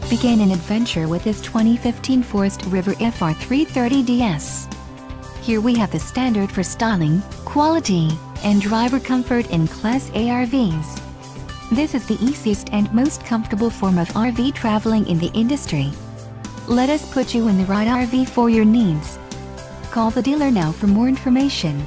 Begin an adventure with this 2015 Forest River FR3 30DS. Here we have the standard for styling, quality, and driver comfort in Class A RVs. This is the easiest and most comfortable form of RV traveling in the industry. Let us put you in the right RV for your needs. Call the dealer now for more information.